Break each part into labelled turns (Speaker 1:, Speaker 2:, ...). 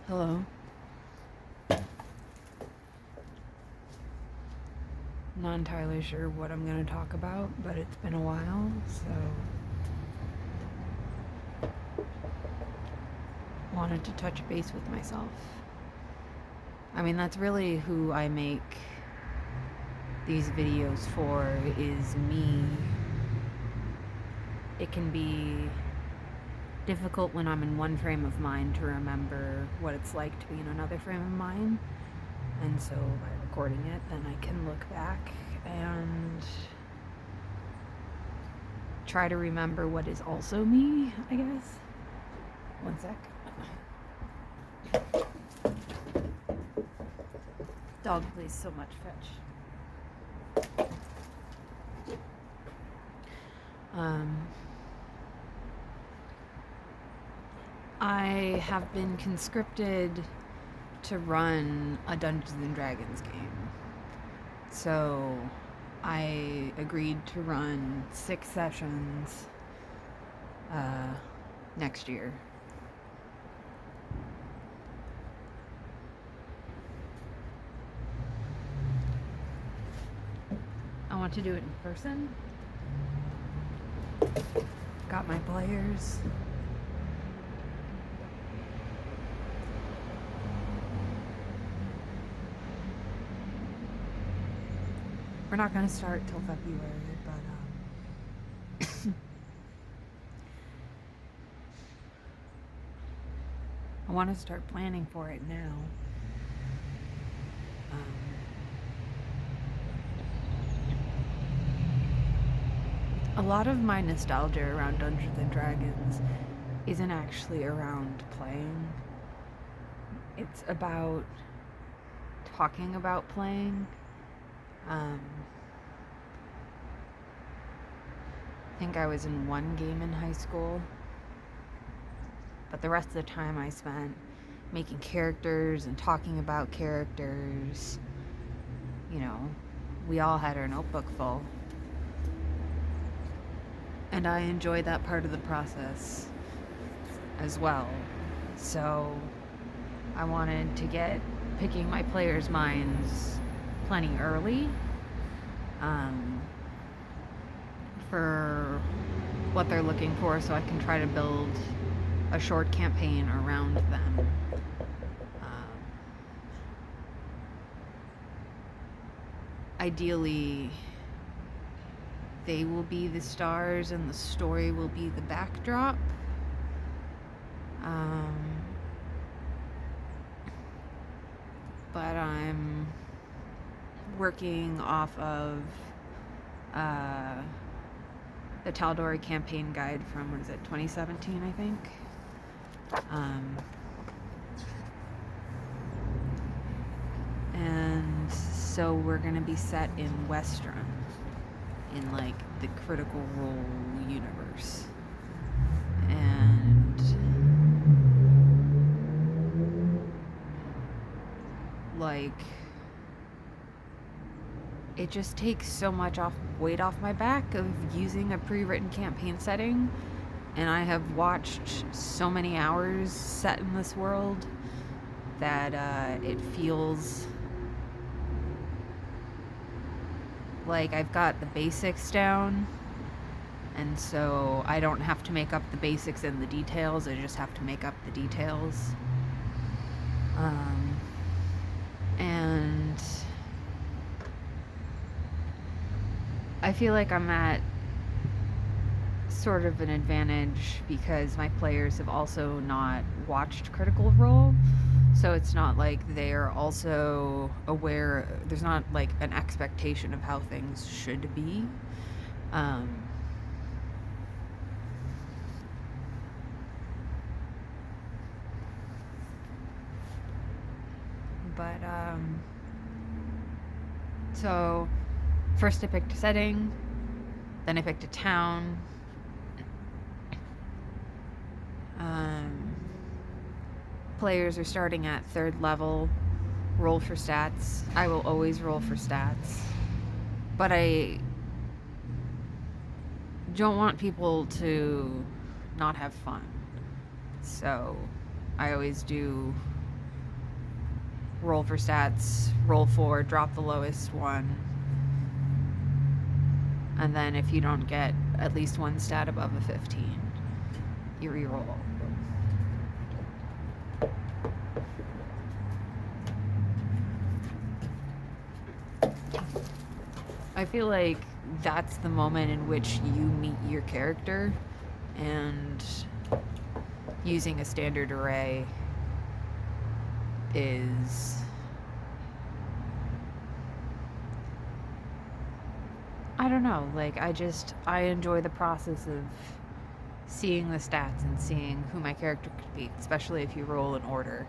Speaker 1: Hello. Not entirely sure what I'm going to talk about, but it's been a while, so wanted to touch base with myself. I mean, that's really who I make these videos for, is me. It can be difficult when I'm in one frame of mind to remember what it's like to be in another frame of mind. And so by recording it, then I can look back and try to remember what is also me, I guess. One sec. Dog plays so much fetch. I have been conscripted to run a Dungeons and Dragons game. So I agreed to run 6 sessions next year. I want to do it in person. Got my players. We're not going to start till February, but I want to start planning for it now. A lot of my nostalgia around Dungeons and Dragons isn't actually around playing. It's about talking about playing. I think I was in one game in high school, but the rest of the time I spent making characters and talking about characters. You know, we all had our notebook full. And I enjoy that part of the process as well. So I wanted to get picking my players' minds plenty early for what they're looking for, so I can try to build a short campaign around them. Ideally, they will be the stars and the story will be the backdrop. But I'm working off of the Tal'Dorei campaign guide from, 2017, I think. And so we're gonna be set in Westruun, in like the Critical Role universe. And like, it just takes so much weight off my back of using a pre-written campaign setting, and I have watched so many hours set in this world that it feels like I've got the basics down, and so I don't have to make up the basics and the details, I just have to make up the details. And I feel like I'm at sort of an advantage because my players have also not watched Critical Role, so it's not like they're also aware, there's not like an expectation of how things should be. So first I picked a setting, then I picked a town. Players are starting at 3rd level. Roll for stats. I will always roll for stats. But I don't want people to not have fun. So I always do roll for stats, roll 4, drop the lowest one, and then if you don't get at least one stat above a 15, you re-roll. I feel like that's the moment in which you meet your character, and using a standard array is, I don't know, like I enjoy the process of seeing the stats and seeing who my character could be, especially if you roll in order.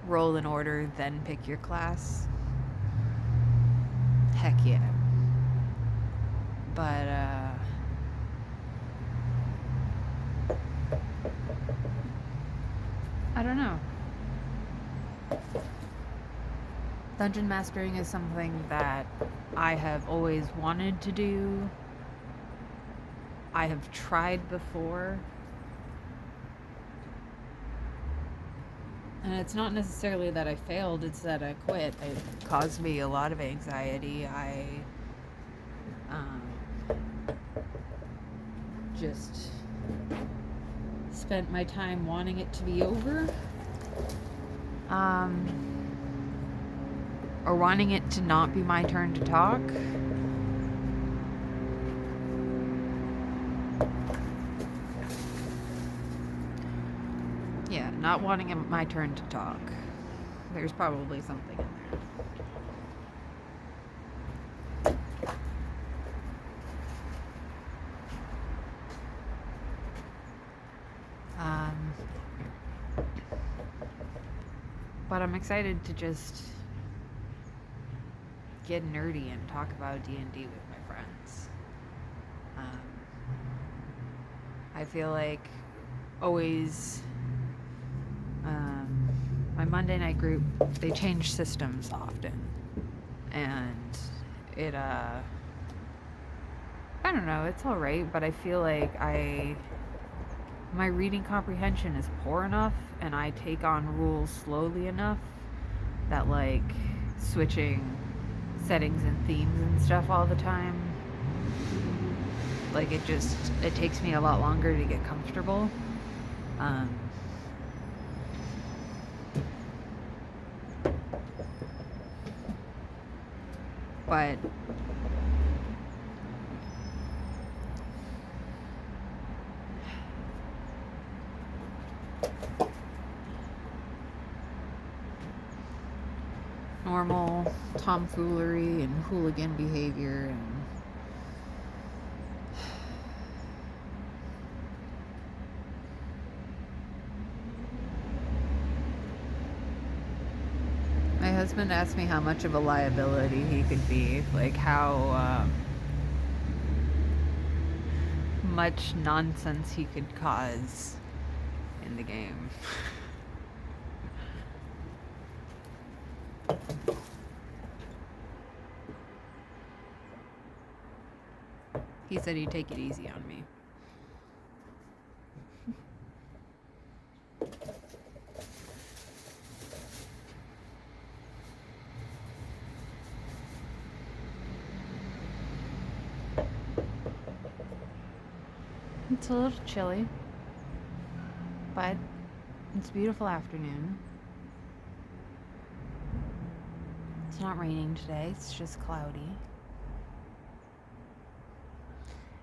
Speaker 1: Roll in order, then pick your class. Heck yeah. But, I don't know. Dungeon mastering is something that I have always wanted to do. I have tried before. And it's not necessarily that I failed, it's that I quit. It caused me a lot of anxiety. I just spent my time wanting it to be over. Or wanting it to not be my turn to talk. Yeah, not wanting my turn to talk. There's probably something in there. But I'm excited to just get nerdy and talk about D&D with my friends. I feel like always my Monday night group, they change systems often, and it I don't know, it's all right, but I feel like my reading comprehension is poor enough, and I take on rules slowly enough that, like, switching settings and themes and stuff all the time, like, it takes me a lot longer to get comfortable. But normal tomfoolery and hooligan behavior and my husband asked me how much of a liability he could be, like how much nonsense he could cause in the game. He said he'd take it easy on me. It's a little chilly, but it's a beautiful afternoon. It's not raining today, it's just cloudy.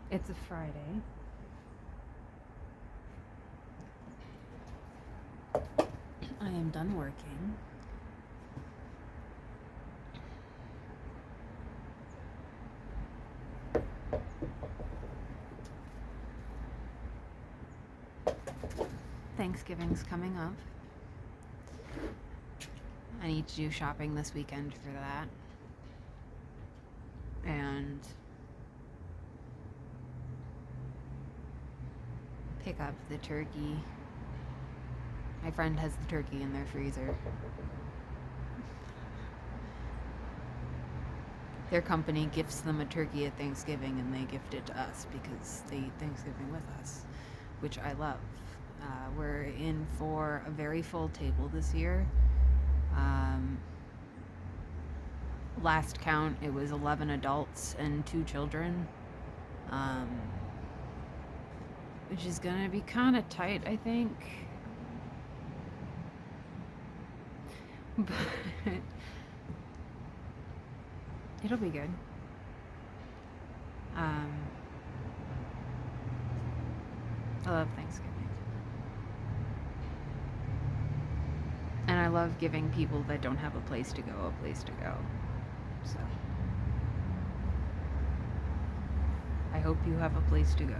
Speaker 1: It's a Friday. I am done working. Thanksgiving's coming up. I need to do shopping this weekend for that. And pick up the turkey. My friend has the turkey in their freezer. their company gifts them a turkey at Thanksgiving, and they gift it to us because they eat Thanksgiving with us, which I love. We're in for a very full table this year. Last count, it was 11 adults and 2 children, which is going to be kind of tight, I think. But it'll be good. I love Thanksgiving. And I love giving people that don't have a place to go a place to go. So I hope you have a place to go.